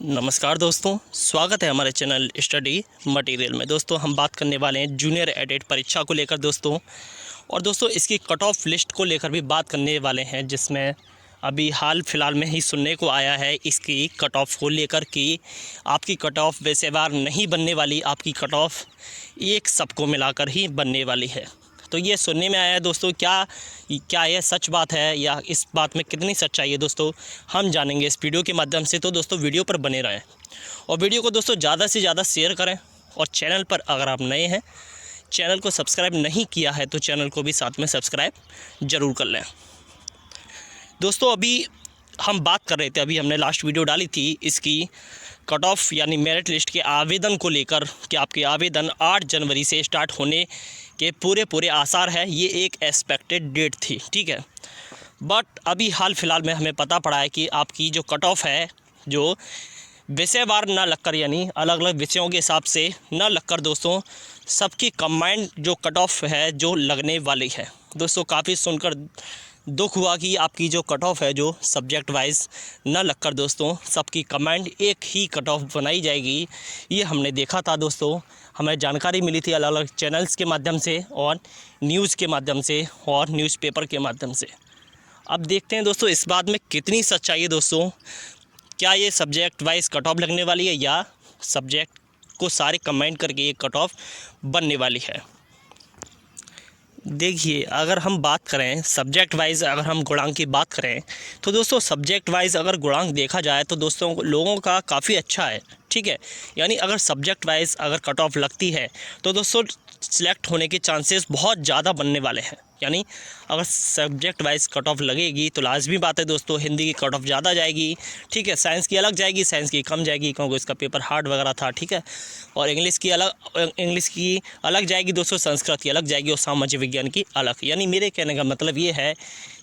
नमस्कार दोस्तों, स्वागत है हमारे चैनल स्टडी मटेरियल में। दोस्तों हम बात करने वाले हैं जूनियर एडेड परीक्षा को लेकर दोस्तों। और दोस्तों इसकी कट ऑफ लिस्ट को लेकर भी बात करने वाले हैं, जिसमें अभी हाल फिलहाल में ही सुनने को आया है इसकी कट ऑफ को लेकर कि आपकी कट ऑफ वैसे बार नहीं बनने वाली, आपकी कट ऑफ एक सबको मिलाकर ही बनने वाली है। तो ये सुनने में आया है दोस्तों, क्या ये सच बात है या इस बात में कितनी सच्चाई है दोस्तों, हम जानेंगे इस वीडियो के माध्यम से। तो दोस्तों वीडियो पर बने रहें और वीडियो को दोस्तों ज़्यादा से ज़्यादा शेयर करें। और चैनल पर अगर आप नए हैं, चैनल को सब्सक्राइब नहीं किया है तो चैनल को भी साथ में सब्सक्राइब ज़रूर कर लें। दोस्तों अभी हम बात कर रहे थे, अभी हमने लास्ट वीडियो डाली थी इसकी कट ऑफ यानी मेरिट लिस्ट के आवेदन को लेकर कि आपके आवेदन 8 जनवरी से स्टार्ट होने के पूरे आसार है। ये एक एक्सपेक्टेड डेट थी, ठीक है। बट अभी हाल फिलहाल में हमें पता पड़ा है कि आपकी जो कट ऑफ है, जो विषयवार ना लगकर यानी अलग अलग विषयों के हिसाब से ना लगकर दोस्तों सबकी कंबाइंड जो कट ऑफ है जो लगने वाली है। दोस्तों काफ़ी सुनकर दुख हुआ कि आपकी जो कट ऑफ है जो सब्जेक्ट वाइज न लगकर दोस्तों सबकी कमांड एक ही कट ऑफ बनाई जाएगी। ये हमने देखा था दोस्तों, हमें जानकारी मिली थी अलग अलग चैनल्स के माध्यम से और न्यूज़ के माध्यम से और न्यूज़पेपर के माध्यम से। अब देखते हैं दोस्तों इस बात में कितनी सच्चाई है दोस्तों। क्या ये सब्जेक्ट वाइज कट ऑफ लगने वाली है या सब्जेक्ट को सारे कंबाइन करके एक कट ऑफ बनने वाली है। देखिए अगर हम बात करें सब्जेक्ट वाइज़, अगर हम गुणांक की बात करें तो दोस्तों सब्जेक्ट वाइज़ अगर गुणांक देखा जाए तो दोस्तों लोगों का काफ़ी अच्छा है, ठीक है। यानी अगर सब्जेक्ट वाइज़ अगर कट ऑफ लगती है तो दोस्तों सिलेक्ट होने के चांसेस बहुत ज़्यादा बनने वाले हैं। यानी अगर सब्जेक्ट वाइज कट ऑफ लगेगी तो लाजमी बात है दोस्तों हिंदी की कट ऑफ ज़्यादा जाएगी, ठीक है। साइंस की अलग जाएगी, साइंस की कम जाएगी क्योंकि इसका पेपर हार्ड वगैरह था, ठीक है। और इंग्लिश की अलग जाएगी दोस्तों, संस्कृत की अलग जाएगी और सामाजिक विज्ञान की अलग। यानी मेरे कहने का मतलब ये है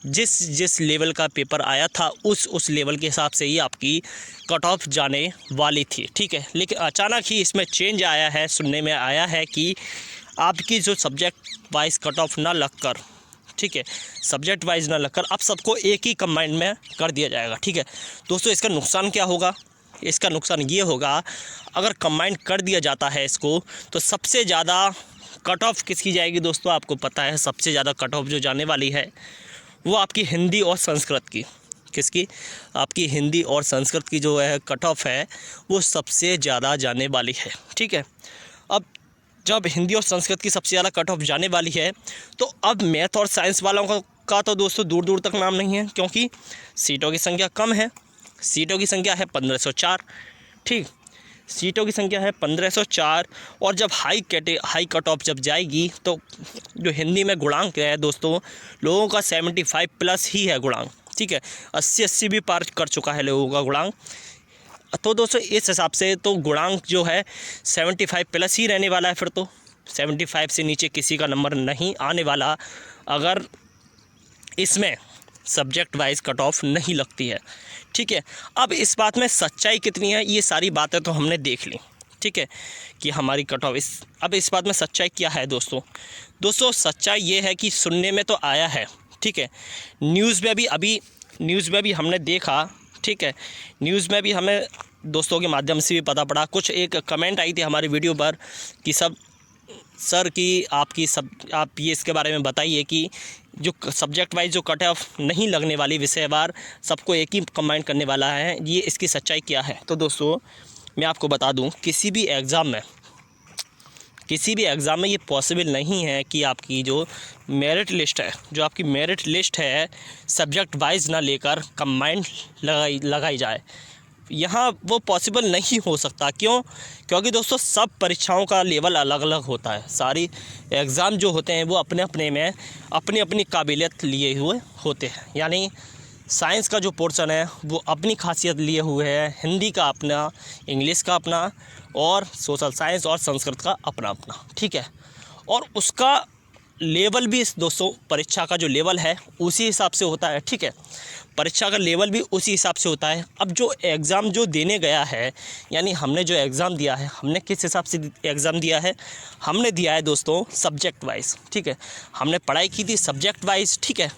जिस लेवल का पेपर आया था उस लेवल के हिसाब से ही आपकी कट ऑफ जाने वाली थी, ठीक है। लेकिन अचानक ही इसमें चेंज आया है, सुनने में आया है कि आपकी जो सब्जेक्ट वाइज कट ऑफ ना लगकर, ठीक है, सब्जेक्ट वाइज ना लगकर अब सबको एक ही कंबाइंड में कर दिया जाएगा, ठीक है। दोस्तों इसका नुकसान क्या होगा? इसका नुकसान ये होगा अगर कंबाइंड कर दिया जाता है इसको तो सबसे ज़्यादा कट ऑफ किसकी जाएगी दोस्तों, आपको पता है सबसे ज़्यादा कट ऑफ जो जाने वाली है वो आपकी हिंदी और संस्कृत की। किसकी? आपकी हिंदी और संस्कृत की जो है कट ऑफ है वो सबसे ज़्यादा जाने वाली है, ठीक है। अब जब हिंदी और संस्कृत की सबसे ज़्यादा कट ऑफ जाने वाली है तो अब मैथ और साइंस वालों का तो दोस्तों दूर दूर तक नाम नहीं है, क्योंकि सीटों की संख्या कम है। सीटों की संख्या है 1504, ठीक, सीटों की संख्या है 1504। और जब हाई कट ऑफ जब जाएगी तो जो हिंदी में गुणांक है दोस्तों लोगों का 75 प्लस ही है गुणांक, ठीक है। 80 भी पार कर चुका है लोगों का गुणांक। तो दोस्तों इस हिसाब से तो गुणांक जो है 75 प्लस ही रहने वाला है। फिर तो 75 से नीचे किसी का नंबर नहीं आने वाला अगर इसमें सब्जेक्ट वाइज कट ऑफ नहीं लगती है, ठीक है। अब इस बात में सच्चाई कितनी है ये सारी बातें तो हमने देख ली, ठीक है, कि हमारी कट ऑफ अब इस बात में सच्चाई क्या है दोस्तों सच्चाई ये है कि सुनने में तो आया है, ठीक है। न्यूज़ में भी हमने देखा, ठीक है। न्यूज़ में भी हमें दोस्तों के माध्यम से भी पता पड़ा। कुछ एक कमेंट आई थी हमारी वीडियो पर कि सर कि आप ये इसके बारे में बताइए कि जो सब्जेक्ट वाइज जो कट ऑफ नहीं लगने वाली विषयवार सबको एक ही कंबाइन करने वाला है, ये इसकी सच्चाई क्या है। तो दोस्तों मैं आपको बता दूं किसी भी एग्ज़ाम में ये पॉसिबल नहीं है कि आपकी जो मेरिट लिस्ट है सब्जेक्ट वाइज ना लेकर कंबाइंड लगाई जाए। यहाँ वो पॉसिबल नहीं हो सकता। क्यों? क्योंकि दोस्तों सब परीक्षाओं का लेवल अलग अलग होता है। सारी एग्ज़ाम जो होते हैं वो अपने अपने में अपनी काबिलियत लिए हुए होते हैं। यानी साइंस का जो पोर्शन है वो अपनी खासियत लिए हुए है, हिंदी का अपना, इंग्लिश का अपना और सोशल साइंस और संस्कृत का अपना, ठीक है। और उसका लेवल भी दोस्तों परीक्षा का जो लेवल है उसी हिसाब से होता है, ठीक है। परीक्षा का लेवल भी उसी हिसाब से होता है। अब जो एग्ज़ाम जो देने गया है, यानी हमने जो एग्ज़ाम दिया है, हमने किस हिसाब से एग्ज़ाम दिया है, हमने दिया है दोस्तों सब्जेक्ट वाइज, ठीक है। हमने पढ़ाई की थी सब्जेक्ट वाइज, ठीक है।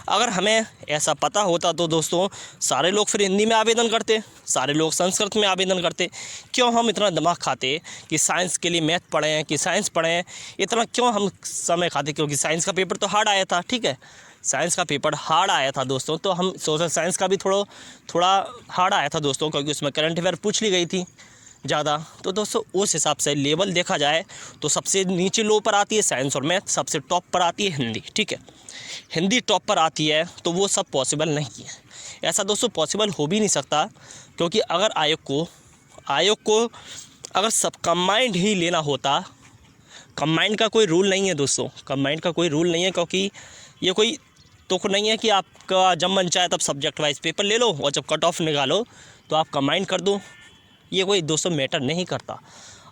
अगर हमें ऐसा पता होता तो दोस्तों सारे लोग फिर हिंदी में आवेदन करते, सारे लोग संस्कृत में आवेदन करते। क्यों हम इतना दिमाग खाते कि साइंस के लिए मैथ पढ़ें कि साइंस पढ़ें, इतना क्यों हम समय खाते? क्योंकि साइंस का पेपर तो हार्ड आया था, ठीक है। साइंस का पेपर हार्ड आया था दोस्तों, तो हम सोशल साइंस का भी थोड़ा हार्ड आया था दोस्तों, क्योंकि उसमें करंट अफेयर पूछ ली गई थी ज़्यादा। तो दोस्तों उस हिसाब से लेवल देखा जाए तो सबसे नीचे लो पर आती है साइंस और मैथ, सबसे टॉप पर आती है हिंदी, ठीक है। हिंदी टॉप पर आती है, तो वो सब पॉसिबल नहीं है। ऐसा दोस्तों पॉसिबल हो भी नहीं सकता, क्योंकि अगर आयोग को अगर सब कंबाइंड ही लेना होता, कंबाइंड का कोई रूल नहीं है दोस्तों, कंबाइंड का कोई रूल नहीं है, क्योंकि ये कोई तो नहीं है कि आपका जब मन चाहे तब सब्जेक्ट वाइज पेपर ले लो और जब कट ऑफ निकालो तो आप कंबाइंड कर दो। ये कोई दोस्तों मैटर नहीं करता।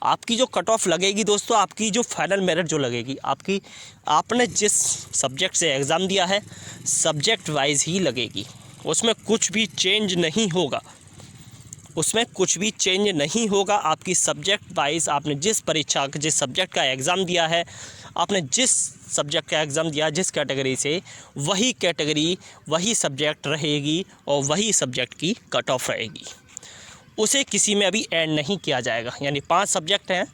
आपकी जो कट ऑफ लगेगी दोस्तों, आपकी जो फाइनल मेरिट जो लगेगी, आपने जिस सब्जेक्ट से एग्ज़ाम दिया है सब्जेक्ट वाइज ही लगेगी। उसमें कुछ भी चेंज नहीं होगा, उसमें कुछ भी चेंज नहीं होगा। आपकी सब्जेक्ट वाइज आपने जिस सब्जेक्ट का एग्ज़ाम दिया है, आपने जिस सब्जेक्ट का एग्ज़ाम दिया जिस कैटेगरी से, वही कैटेगरी वही सब्जेक्ट रहेगी और वही सब्जेक्ट की कट ऑफ रहेगी। उसे किसी में अभी ऐड नहीं किया जाएगा। यानी 5 सब्जेक्ट हैं,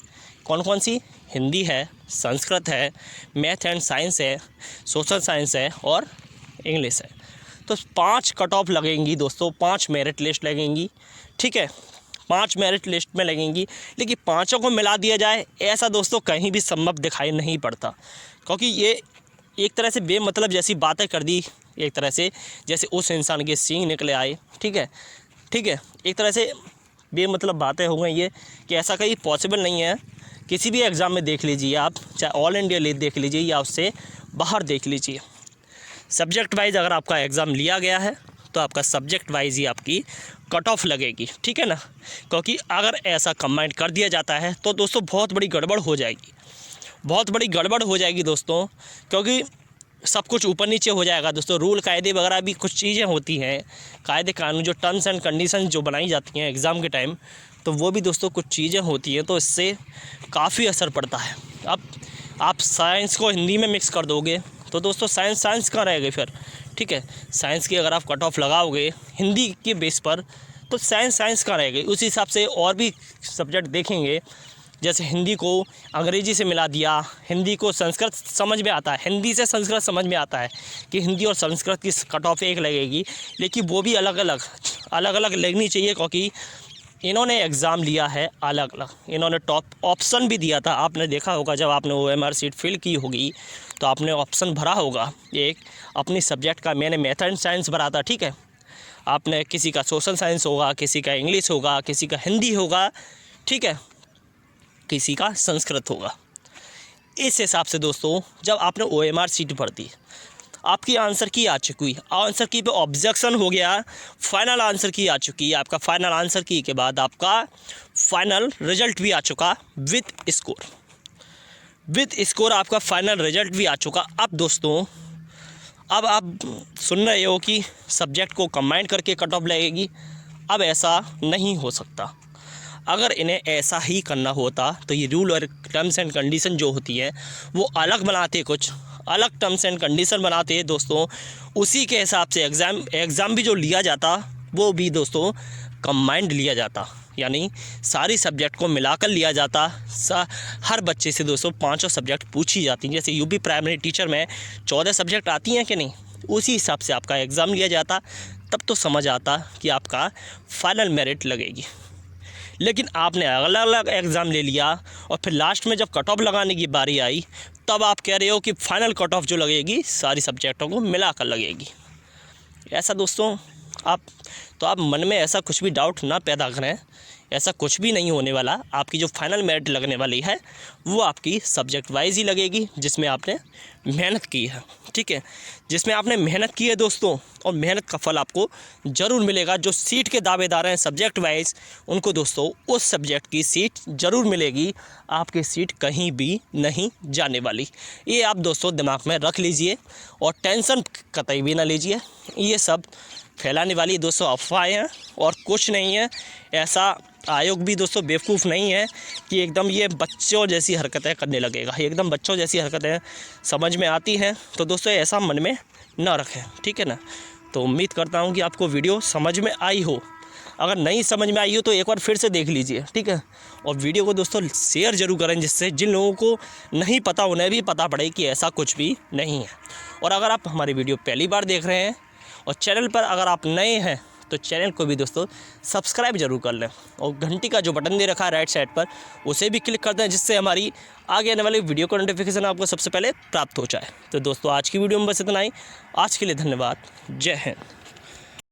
कौन कौन सी? हिंदी है, संस्कृत है, मैथ एंड साइंस है, सोशल साइंस है और इंग्लिश है। तो 5 कट ऑफ लगेंगी दोस्तों, 5 मेरिट लिस्ट लगेंगी, ठीक है। 5 मेरिट लिस्ट में लगेंगी, लेकिन पाँचों को मिला दिया जाए ऐसा दोस्तों कहीं भी संभव दिखाई नहीं पड़ता, क्योंकि ये एक तरह से बेमतलब जैसी बातें कर दी, एक तरह से जैसे उस इंसान के सींग निकले आए, ठीक है, एक तरह से बेमतलब बातें हो गई ये, कि ऐसा कहीं पॉसिबल नहीं है। किसी भी एग्ज़ाम में देख लीजिए आप, चाहे ऑल इंडिया ले देख लीजिए या उससे बाहर देख लीजिए, सब्जेक्ट वाइज अगर आपका एग्ज़ाम लिया गया है तो आपका सब्जेक्ट वाइज ही आपकी कट ऑफ लगेगी, ठीक है ना। क्योंकि अगर ऐसा कंबाइंड कर दिया जाता है तो दोस्तों बहुत बड़ी गड़बड़ हो जाएगी, बहुत बड़ी गड़बड़ हो जाएगी दोस्तों, क्योंकि सब कुछ ऊपर नीचे हो जाएगा दोस्तों। रूल कायदे वगैरह भी कुछ चीज़ें होती हैं, कायदे कानून जो टर्म्स एंड कंडीशन जो बनाई जाती हैं एग्ज़ाम के टाइम, तो वो भी दोस्तों कुछ चीज़ें होती हैं, तो इससे काफ़ी असर पड़ता है। अब आप साइंस को हिंदी में मिक्स कर दोगे तो दोस्तों साइंस कहाँ रहेगी फिर, ठीक है। साइंस की अगर आप कट ऑफ लगाओगे हिंदी के बेस पर तो साइंस कहाँ रहेगी। उसी हिसाब से और भी सब्जेक्ट देखेंगे, जैसे हिंदी को अंग्रेजी से मिला दिया, हिंदी को संस्कृत समझ में आता है, हिंदी से संस्कृत समझ में आता है कि हिंदी और संस्कृत की कट ऑफ एक लगेगी, लेकिन वो भी अलग अलग लगनी चाहिए, क्योंकि इन्होंने एग्ज़ाम लिया है अलग अलग। इन्होंने टॉप ऑप्शन भी दिया था, आपने देखा होगा जब आपने OMR सीट फिल की होगी तो आपने ऑप्शन भरा होगा एक अपनी सब्जेक्ट का। मैंने मैथ एंड साइंस भरा था, ठीक है। आपने किसी का सोशल साइंस होगा, किसी का इंग्लिश होगा, किसी का हिंदी होगा, ठीक है, किसी का संस्कृत होगा। इस हिसाब से दोस्तों जब आपने OMR सीट भर दी, आपकी आंसर की आ चुकी है, आंसर की पे ऑब्जेक्शन हो गया, फाइनल आंसर की आ चुकी है, आपका फाइनल आंसर की के बाद आपका फाइनल रिजल्ट भी आ चुका विद स्कोर आपका फाइनल रिजल्ट भी आ चुका। अब दोस्तों अब आप सुन रहे हो कि सब्जेक्ट को कंबाइन करके कट ऑफ लगेगी। अब ऐसा नहीं हो सकता। अगर इन्हें ऐसा ही करना होता तो ये रूल और टर्म्स एंड कंडीशन जो होती है वो अलग बनाते, कुछ अलग टर्म्स एंड कंडीशन बनाते हैं दोस्तों। उसी के हिसाब से एग्ज़ाम भी जो लिया जाता वो भी दोस्तों कंबाइंड लिया जाता, यानी सारी सब्जेक्ट को मिलाकर लिया जाता। हर बच्चे से दोस्तों 5 सब्जेक्ट पूछी जाती हैं। जैसे यूपी प्राइमरी टीचर में 14 सब्जेक्ट आती हैं कि नहीं, उसी हिसाब से आपका एग्ज़ाम लिया जाता, तब तो समझ आता कि आपका फाइनल मेरिट लगेगी। लेकिन आपने अलग अलग एग्ज़ाम ले लिया और फिर लास्ट में जब कट ऑफ लगाने की बारी आई तब आप कह रहे हो कि फ़ाइनल कट ऑफ जो लगेगी सारी सब्जेक्टों को मिलाकर लगेगी। ऐसा दोस्तों आप मन में ऐसा कुछ भी डाउट ना पैदा करें, ऐसा कुछ भी नहीं होने वाला। आपकी जो फाइनल मेरिट लगने वाली है वो आपकी सब्जेक्ट वाइज ही लगेगी, जिसमें आपने मेहनत की है, ठीक है, जिसमें आपने मेहनत की है दोस्तों, और मेहनत का फल आपको ज़रूर मिलेगा। जो सीट के दावेदार हैं सब्जेक्ट वाइज, उनको दोस्तों उस सब्जेक्ट की सीट ज़रूर मिलेगी, आपकी सीट कहीं भी नहीं जाने वाली। ये आप दोस्तों दिमाग में रख लीजिए और टेंशन कतई भी ना लीजिए। ये सब फैलाने वाली दोस्तों अफवाहें हैं और कुछ नहीं है। ऐसा आयोग भी दोस्तों बेवकूफ़ नहीं है कि एकदम ये बच्चों जैसी हरकतें करने लगेगा। एकदम बच्चों जैसी हरकतें समझ में आती हैं तो दोस्तों ऐसा मन में ना रखें, ठीक है ना। तो उम्मीद करता हूँ कि आपको वीडियो समझ में आई हो। अगर नहीं समझ में आई हो तो एक बार फिर से देख लीजिए, ठीक है। और वीडियो को दोस्तों शेयर ज़रूर करें, जिससे जिन लोगों को नहीं पता उन्हें भी पता पड़े कि ऐसा कुछ भी नहीं है। और अगर आप हमारी वीडियो पहली बार देख रहे हैं और चैनल पर अगर आप नए हैं तो चैनल को भी दोस्तों सब्सक्राइब जरूर कर लें और घंटी का जो बटन दे रखा है राइट साइड पर उसे भी क्लिक कर दें, जिससे हमारी आगे आने वाली वीडियो का नोटिफिकेशन आपको सबसे पहले प्राप्त हो जाए। तो दोस्तों आज की वीडियो में बस इतना ही। आज के लिए धन्यवाद। जय हिंद।